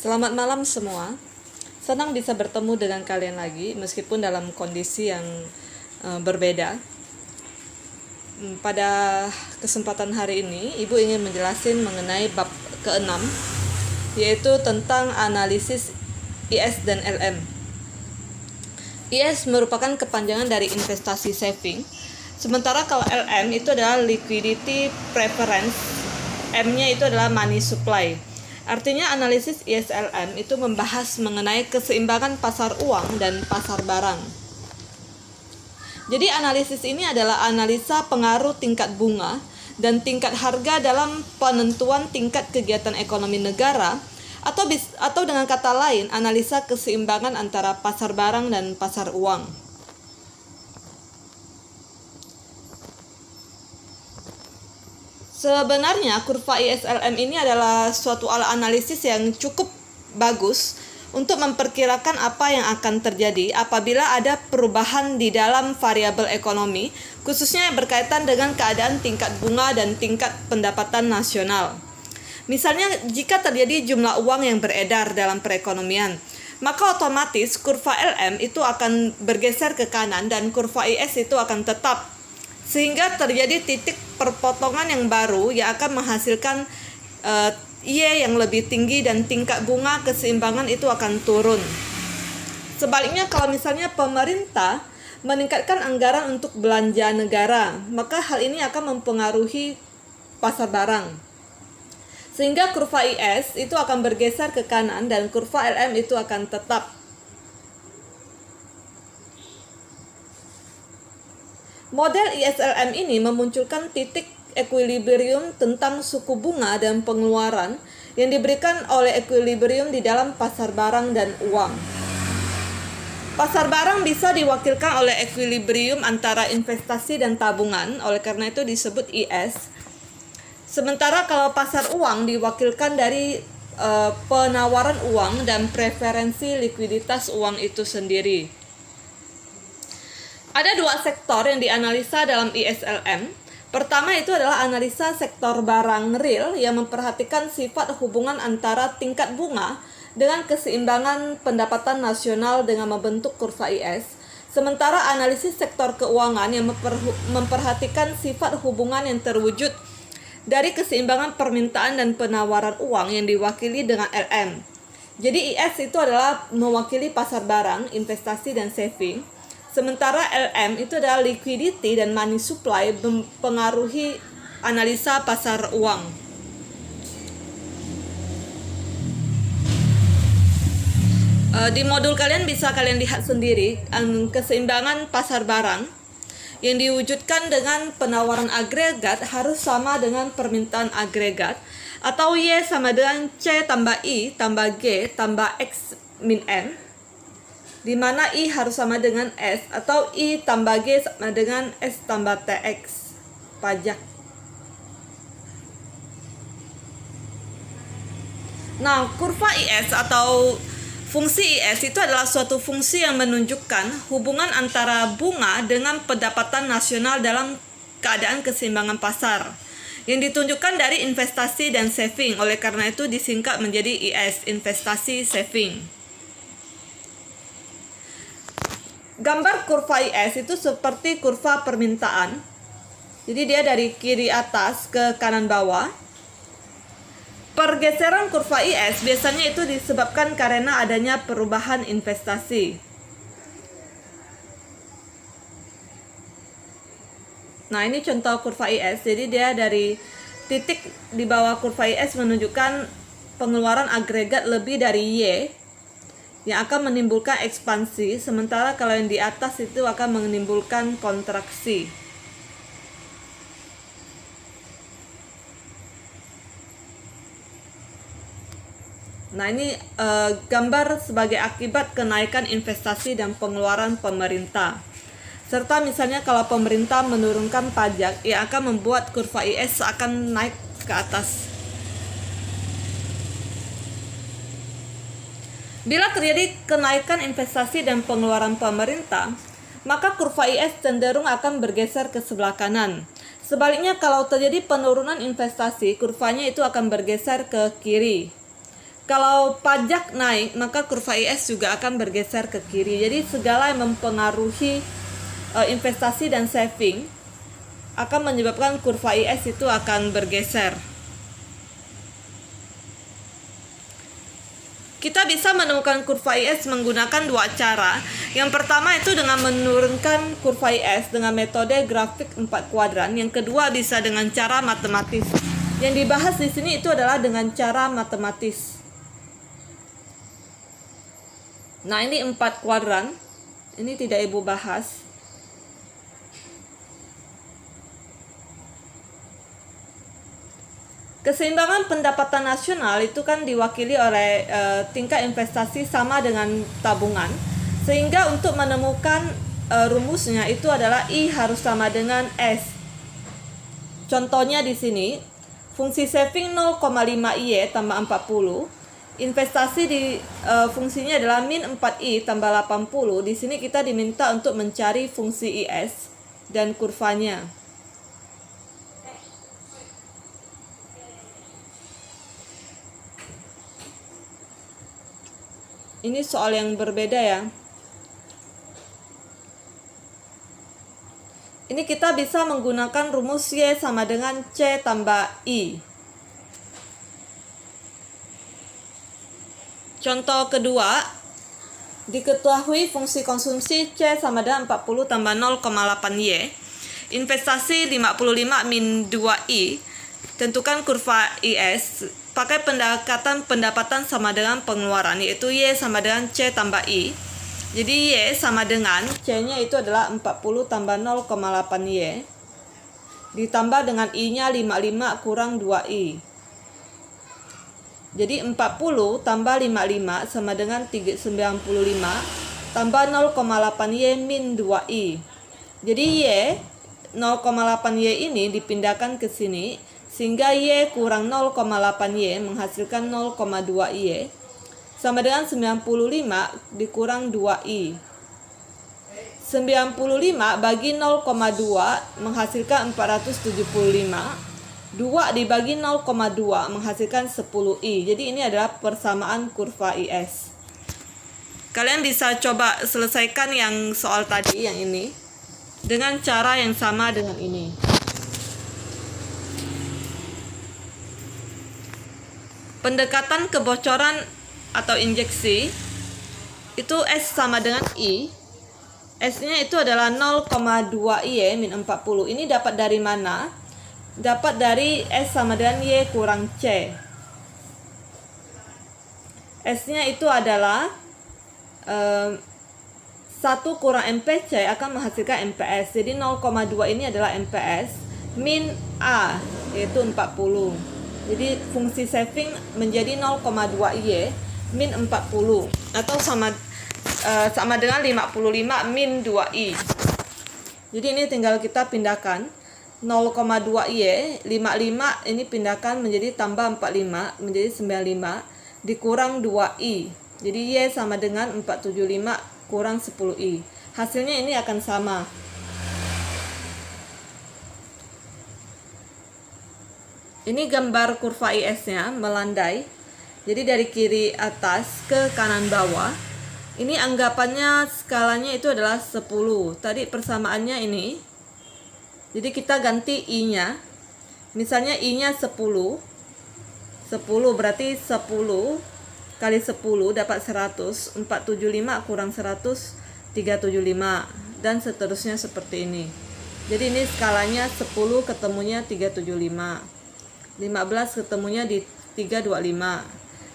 Selamat malam semua. Senang bisa bertemu dengan kalian lagi meskipun dalam kondisi yang berbeda. Pada kesempatan hari ini, Ibu ingin menjelaskan mengenai bab ke-6, yaitu tentang analisis IS dan LM. IS merupakan kepanjangan dari investasi saving, sementara kalau LM itu adalah liquidity preference, M-nya itu adalah money supply. Artinya analisis ISLM itu membahas mengenai keseimbangan pasar uang dan pasar barang. Jadi analisis ini adalah analisa pengaruh tingkat bunga dan tingkat harga dalam penentuan tingkat kegiatan ekonomi negara, atau dengan kata lain analisa keseimbangan antara pasar barang dan pasar uang. Sebenarnya kurva ISLM ini adalah suatu alat analisis yang cukup bagus untuk memperkirakan apa yang akan terjadi apabila ada perubahan di dalam variabel ekonomi, khususnya yang berkaitan dengan keadaan tingkat bunga dan tingkat pendapatan nasional. Misalnya, jika terjadi jumlah uang yang beredar dalam perekonomian, maka otomatis kurva LM itu akan bergeser ke kanan dan kurva IS itu akan tetap, sehingga terjadi titik perpotongan yang baru yang akan menghasilkan Y yang lebih tinggi dan tingkat bunga keseimbangan itu akan turun. Sebaliknya, kalau misalnya pemerintah meningkatkan anggaran untuk belanja negara, maka hal ini akan mempengaruhi pasar barang, sehingga kurva IS itu akan bergeser ke kanan dan kurva LM itu akan tetap. Model ISLM ini memunculkan titik equilibrium tentang suku bunga dan pengeluaran yang diberikan oleh equilibrium di dalam pasar barang dan uang. Pasar barang bisa diwakilkan oleh equilibrium antara investasi dan tabungan, oleh karena itu disebut IS. Sementara kalau pasar uang diwakilkan dari penawaran uang dan preferensi likuiditas uang itu sendiri. Ada dua sektor yang dianalisa dalam ISLM. Pertama itu adalah analisa sektor barang real yang memperhatikan sifat hubungan antara tingkat bunga dengan keseimbangan pendapatan nasional dengan membentuk kurva IS. Sementara analisis sektor keuangan yang memperhatikan sifat hubungan yang terwujud dari keseimbangan permintaan dan penawaran uang yang diwakili dengan LM. Jadi IS itu adalah mewakili pasar barang, investasi, dan saving. Sementara LM itu adalah liquidity dan money supply, mempengaruhi analisa pasar uang. Di modul kalian bisa kalian lihat sendiri keseimbangan pasar barang yang diwujudkan dengan penawaran agregat harus sama dengan permintaan agregat, atau Y sama dengan C tambah I tambah G tambah X min M, di mana I harus sama dengan S, atau I tambah G sama dengan S tambah TX pajak. Nah, kurva IS atau fungsi IS itu adalah suatu fungsi yang menunjukkan hubungan antara bunga dengan pendapatan nasional dalam keadaan keseimbangan pasar, yang ditunjukkan dari investasi dan saving. Oleh karena itu disingkat menjadi IS, investasi saving. Gambar kurva IS itu seperti kurva permintaan. Jadi dia dari kiri atas ke kanan bawah. Pergeseran kurva IS biasanya itu disebabkan karena adanya perubahan investasi. Nah, ini contoh kurva IS. Jadi dia dari titik di bawah kurva IS menunjukkan pengeluaran agregat lebih dari Y, yang akan menimbulkan ekspansi, sementara kalau yang di atas itu akan menimbulkan kontraksi. Nah, ini gambar sebagai akibat kenaikan investasi dan pengeluaran pemerintah. Serta misalnya kalau pemerintah menurunkan pajak, yang akan membuat kurva IS akan naik ke atas. Bila terjadi kenaikan investasi dan pengeluaran pemerintah, maka kurva IS cenderung akan bergeser ke sebelah kanan. Sebaliknya, kalau terjadi penurunan investasi, kurvanya itu akan bergeser ke kiri. Kalau pajak naik, maka kurva IS juga akan bergeser ke kiri. Jadi segala yang mempengaruhi investasi dan saving akan menyebabkan kurva IS itu akan bergeser. Kita bisa menemukan kurva IS menggunakan dua cara. Yang pertama itu dengan menurunkan kurva IS dengan metode grafik 4 kuadran. Yang kedua bisa dengan cara matematis. Yang dibahas di sini itu adalah dengan cara matematis. Nah, ini 4 kuadran. Ini tidak Ibu bahas. Keseimbangan pendapatan nasional itu kan diwakili oleh tingkat investasi sama dengan tabungan. Sehingga untuk menemukan rumusnya itu adalah I harus sama dengan S. Contohnya di sini, fungsi saving 0,5 Y tambah 40. Investasi di fungsinya adalah min 4I tambah 80. Di sini kita diminta untuk mencari fungsi IS dan kurvanya. Ini soal yang berbeda ya. Ini kita bisa menggunakan rumus Y sama dengan C tambah I. Contoh kedua, diketahui fungsi konsumsi C sama dengan 40 tambah 0,8 Y. Investasi 55 min 2I. Tentukan kurva IS. Pakai pendapatan sama dengan pengeluaran, yaitu Y sama dengan C tambah I. Jadi Y sama dengan C-nya itu adalah 40 tambah 0,8 Y. Ditambah dengan I-nya 55 kurang 2I. Jadi 40 tambah 55 sama dengan 95 tambah 0,8 Y min 2I. Jadi Y 0,8 Y ini dipindahkan ke sini. Sehingga Y kurang 0,8 Y menghasilkan 0,2 Y. Sama dengan 95 dikurang 2I. 95 bagi 0,2 menghasilkan 475. 2 dibagi 0,2 menghasilkan 10I. Jadi ini adalah persamaan kurva IS. Kalian bisa coba selesaikan yang soal tadi, yang ini, dengan cara yang sama dengan ini. Pendekatan kebocoran atau injeksi itu S sama dengan I. S-nya itu adalah 0,2 Y min 40. Ini dapat dari mana? Dapat dari S sama dengan Y kurang C. S-nya itu adalah 1 kurang MPC akan menghasilkan MPS. Jadi 0,2 ini adalah MPS min A, yaitu 40. Jadi fungsi saving menjadi 0,2 Y min 40 atau sama dengan 55 min 2I. Jadi ini tinggal kita pindahkan 0,2 Y, 55 ini pindahkan menjadi tambah 45 menjadi 95 dikurang 2I. Jadi Y sama dengan 475 kurang 10I. Hasilnya ini akan sama. Ini gambar kurva IS-nya melandai. Jadi dari kiri atas ke kanan bawah. Ini anggapannya skalanya itu adalah 10. Tadi persamaannya ini. Jadi kita ganti I-nya. Misalnya I-nya 10. 10 berarti 10 kali 10 dapat 100. 475 kurang 100 375 dan seterusnya seperti ini. Jadi ini skalanya 10 ketemunya 375. 15 ketemunya di 325.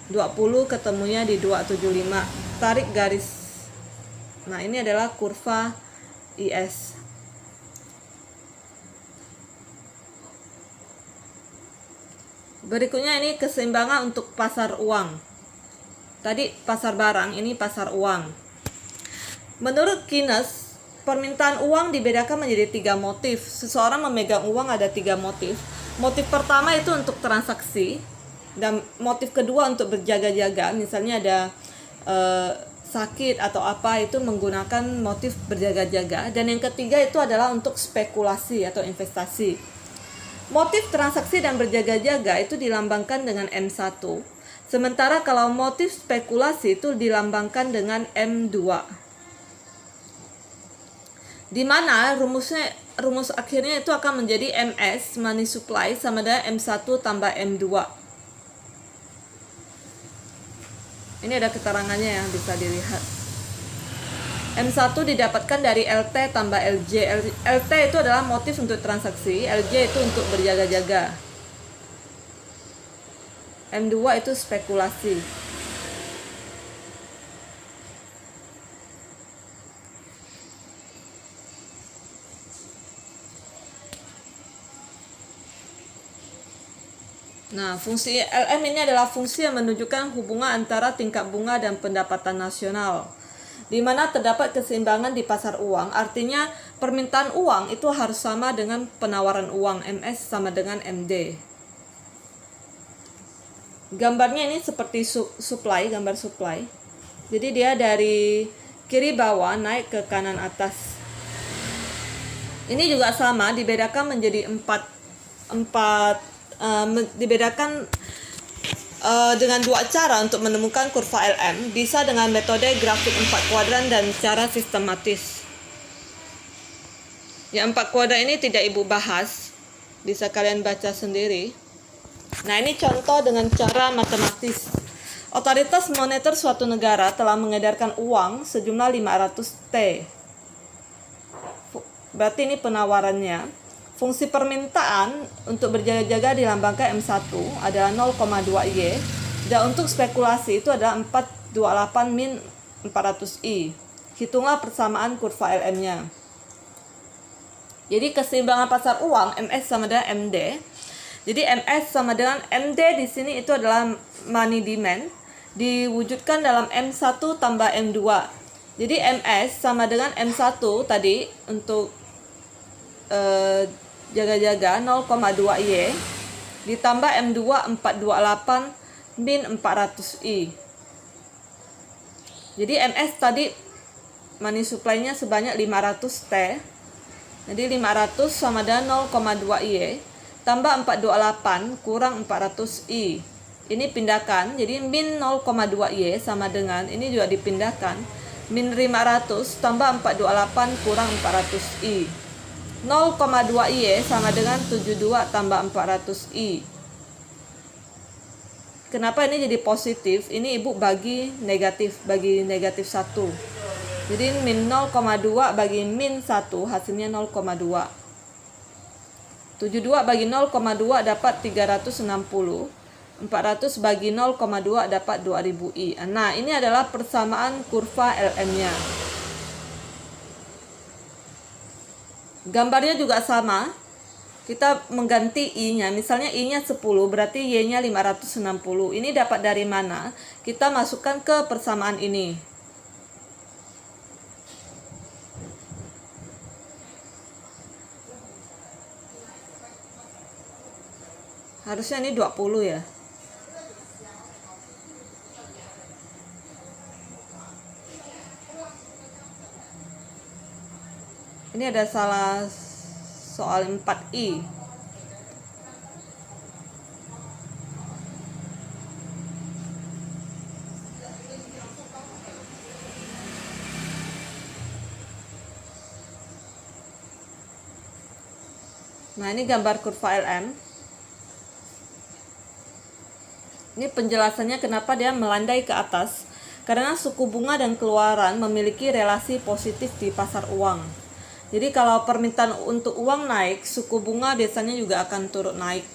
20 ketemunya di 275. Tarik garis. Nah, ini adalah kurva IS. Berikutnya ini keseimbangan untuk pasar uang. Tadi pasar barang, ini pasar uang. Menurut Keynes, permintaan uang dibedakan menjadi 3 motif. Seseorang memegang uang ada 3 motif. Motif pertama itu untuk transaksi, dan motif kedua untuk berjaga-jaga. Misalnya ada sakit atau apa, itu menggunakan motif berjaga-jaga. Dan yang ketiga itu adalah untuk spekulasi atau investasi. Motif transaksi dan berjaga-jaga itu dilambangkan dengan M1. Sementara kalau motif spekulasi itu dilambangkan dengan M2. Di mana rumus akhirnya itu akan menjadi MS money supply sama dengan M1 tambah M2. Ini ada keterangannya yang bisa dilihat. M1 didapatkan dari LT tambah LJ. LT itu adalah motif untuk transaksi, LJ itu untuk berjaga-jaga. M2 itu spekulasi. Nah, fungsi LM ini adalah fungsi yang menunjukkan hubungan antara tingkat bunga dan pendapatan nasional, di mana terdapat keseimbangan di pasar uang. Artinya permintaan uang itu harus sama dengan penawaran uang, MS sama dengan MD. Gambarnya ini seperti supply, gambar supply. Jadi dia dari kiri bawah naik ke kanan atas. Ini juga sama, dibedakan menjadi dibedakan dengan dua cara untuk menemukan kurva LM. Bisa dengan metode grafik 4 kuadran dan cara sistematis. Yang 4 kuadran ini tidak Ibu bahas, bisa kalian baca sendiri. Nah, ini contoh dengan cara matematis. Otoritas moneter suatu negara telah mengedarkan uang sejumlah 500 T. Berarti ini penawarannya. Fungsi permintaan untuk berjaga-jaga dilambangkan M1 adalah 0,2Y, dan untuk spekulasi itu adalah 428 min 400I. Hitunglah persamaan kurva LM-nya. Jadi keseimbangan pasar uang MS sama dengan MD. Jadi MS sama dengan MD di sini itu adalah money demand, diwujudkan dalam M1 tambah M2. Jadi MS sama dengan M1 tadi untuk jaga-jaga 0,2Y ditambah M2 428 min 400I. Jadi MS tadi money supply-nya sebanyak 500 T. Jadi 500 sama dengan 0,2Y tambah 428 kurang 400I. Ini pindahkan, jadi min 0,2Y sama dengan, ini juga dipindahkan, min 500 tambah 428 kurang 400I. 0,2Y sama dengan 72 tambah 400I. Kenapa ini jadi positif? Ini Ibu bagi negatif 1. Jadi min 0,2 bagi min 1 hasilnya 0,2. 72 bagi 0,2 dapat 360. 400 bagi 0,2 dapat 2000I. Nah, ini adalah persamaan kurva LM-nya. Gambarnya juga sama. Kita mengganti I-nya. Misalnya I-nya 10, berarti Y-nya 560. Ini dapat dari mana? Kita masukkan ke persamaan ini. Harusnya ini 20 ya. Ini ada salah soal 4I. Nah, ini gambar kurva LM. Ini penjelasannya kenapa dia melandai ke atas. Karena suku bunga dan keluaran memiliki relasi positif di pasar uang. Jadi kalau permintaan untuk uang naik, suku bunga biasanya juga akan turut naik.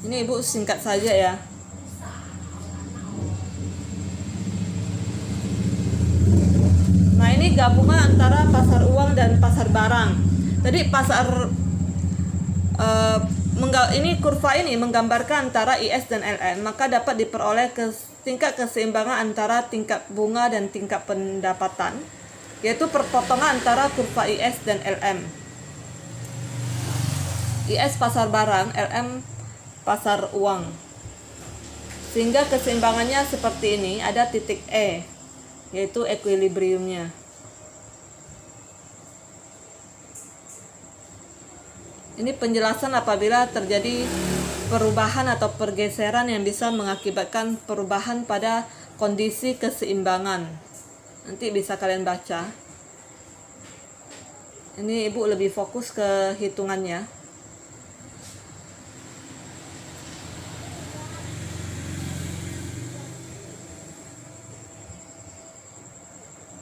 Ini Ibu singkat saja ya. Nah, ini gabungan antara pasar uang dan pasar barang. Tadi ini kurva ini menggambarkan antara IS dan LM, maka dapat diperoleh tingkat keseimbangan antara tingkat bunga dan tingkat pendapatan, yaitu perpotongan antara kurva IS dan LM. IS pasar barang, LM pasar uang. Sehingga keseimbangannya seperti ini, ada titik E, yaitu equilibriumnya. Ini penjelasan apabila terjadi perubahan atau pergeseran yang bisa mengakibatkan perubahan pada kondisi keseimbangan. Nanti bisa kalian baca. Ini ibu lebih fokus ke hitungannya.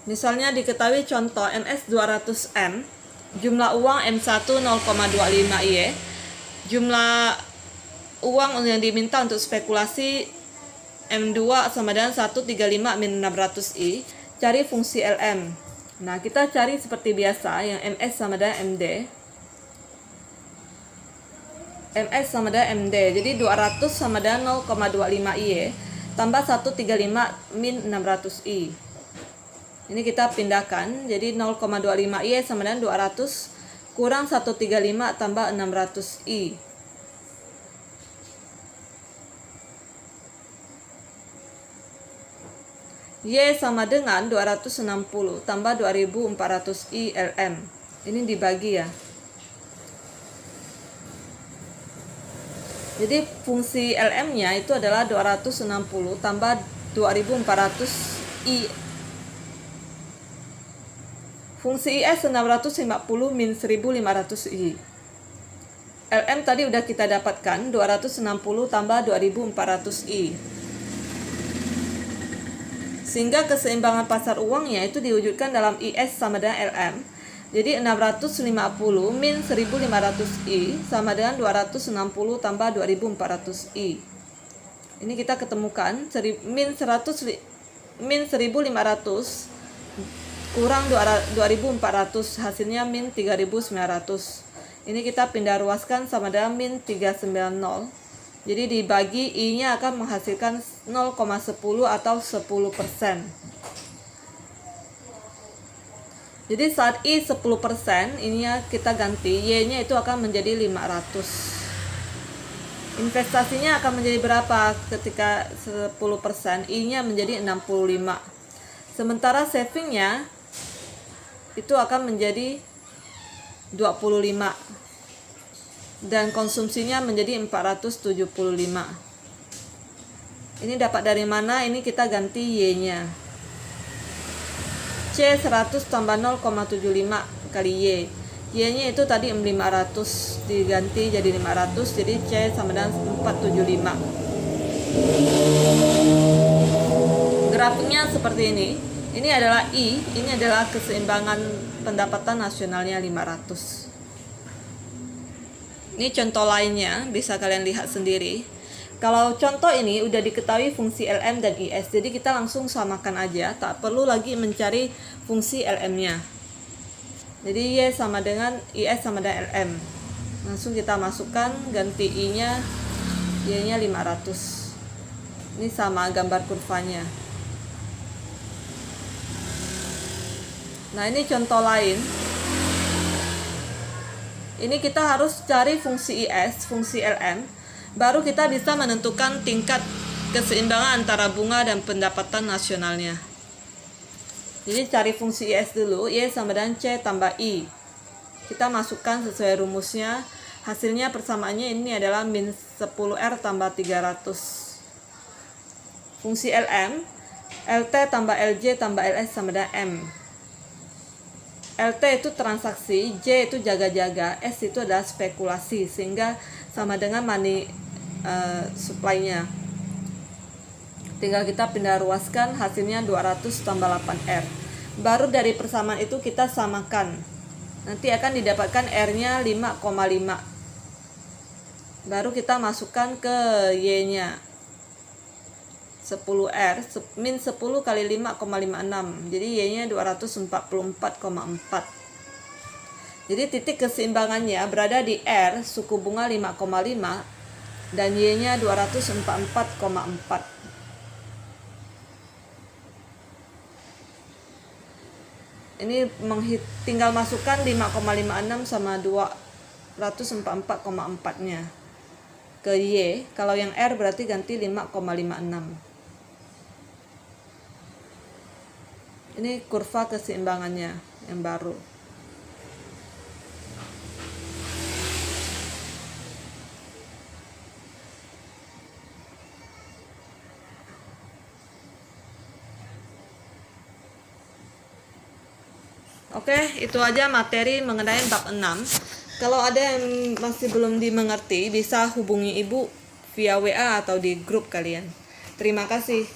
Misalnya diketahui contoh MS200M, jumlah uang M1 0,25Y, jumlah uang yang diminta untuk spekulasi M2 sama dengan 135-600I, cari fungsi LM. Nah, kita cari seperti biasa yang MS sama dengan MD. MS sama dengan MD, jadi 200 sama dengan 0,25I tambah 135-600I. Ini kita pindahkan, jadi 0,25I sama dengan 200 kurang 135 tambah 600I. Y sama dengan 260 tambah 2400I LM. Ini dibagi ya. Jadi fungsi LM-nya itu adalah 260 tambah 2400I. Fungsi IS 650 min 1500I. LM tadi udah kita dapatkan 260 tambah 2400I. Sehingga keseimbangan pasar uangnya itu diwujudkan dalam IS sama dengan LM. Jadi 650 min 1500I sama dengan 260 tambah 2400I. Ini kita ketemukan min 1500 kurang 2400, hasilnya min 3900. Ini kita pindah ruaskan sama dengan min 390. Jadi dibagi I-nya akan menghasilkan 0,10 atau 10%. Jadi saat I 10%, ininya kita ganti, Y-nya itu akan menjadi 500. Investasinya akan menjadi berapa ketika 10%? I-nya menjadi 65. Sementara savingnya itu akan menjadi 25 dan konsumsinya menjadi 475. Ini dapat dari mana? Ini kita ganti Y-nya. C 100 tambah 0,75 kali Y. Y-nya itu tadi 500 diganti jadi 500, jadi C sama dengan 475. Grafiknya seperti ini. Ini adalah I, ini adalah keseimbangan pendapatan nasionalnya 500. Ini contoh lainnya, bisa kalian lihat sendiri. Kalau contoh ini udah diketahui fungsi LM dan IS, jadi kita langsung samakan aja, tak perlu lagi mencari fungsi LM-nya. Jadi Y sama dengan IS sama dengan LM. Langsung kita masukkan, ganti I-nya, Y-nya 500. Ini sama gambar kurvanya. Nah, ini contoh lain. Ini kita harus cari fungsi IS, fungsi LM, baru kita bisa menentukan tingkat keseimbangan antara bunga dan pendapatan nasionalnya. Jadi cari fungsi IS dulu, Y sama dengan C tambah I. Kita masukkan sesuai rumusnya, hasilnya persamaannya ini adalah min 10R tambah 300. Fungsi LM, LT tambah LJ tambah LS sama dengan M. LT itu transaksi, J itu jaga-jaga, S itu adalah spekulasi, sehingga sama dengan money supply-nya. Tinggal kita pindah ruaskan, hasilnya 200 tambah 8R. Baru dari persamaan itu kita samakan. Nanti akan didapatkan R-nya 5,5. Baru kita masukkan ke Y-nya. 10R, min 10 kali 5,56. Jadi Y-nya 244,4. Jadi titik keseimbangannya berada di R, suku bunga 5,5, dan Y-nya 244,4. Ini tinggal masukkan 5,56 sama 244,4-nya ke Y. Kalau yang R berarti ganti 5,56. Ini kurva keseimbangannya yang baru. Oke, itu aja materi mengenai bab 6. Kalau ada yang masih belum dimengerti, bisa hubungi Ibu via WA atau di grup kalian. Terima kasih.